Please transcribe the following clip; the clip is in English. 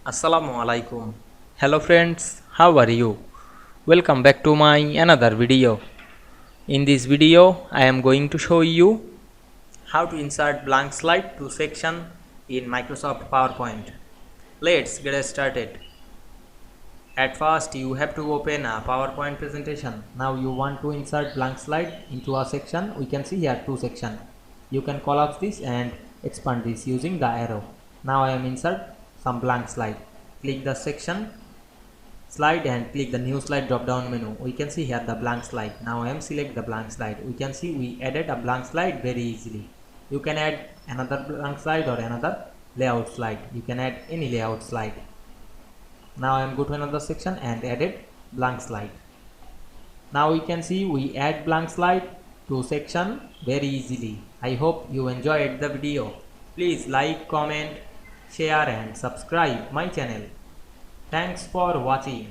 Assalamu Walaikum. Hello friends, how are you? Welcome back to my another video. In this video, I am going to show you how to insert blank slide to section in Microsoft PowerPoint. Let's get started. At first, you have to open a PowerPoint presentation. Now you want to insert blank slide into a section. We can see here two sections. You can collapse this and expand this using the arrow. Now I am insert some blank slide. Click the section slide and click the new slide drop down menu. We can see here the blank slide. Now I am select the blank slide. We can see we added a blank slide very easily. You can add another blank slide or another layout slide. You can add any layout slide. Now I am go to another section and added blank slide. Now we can see we add blank slide to section very easily. I hope you enjoyed the video. Please like, comment, share and subscribe my channel. Thanks for watching.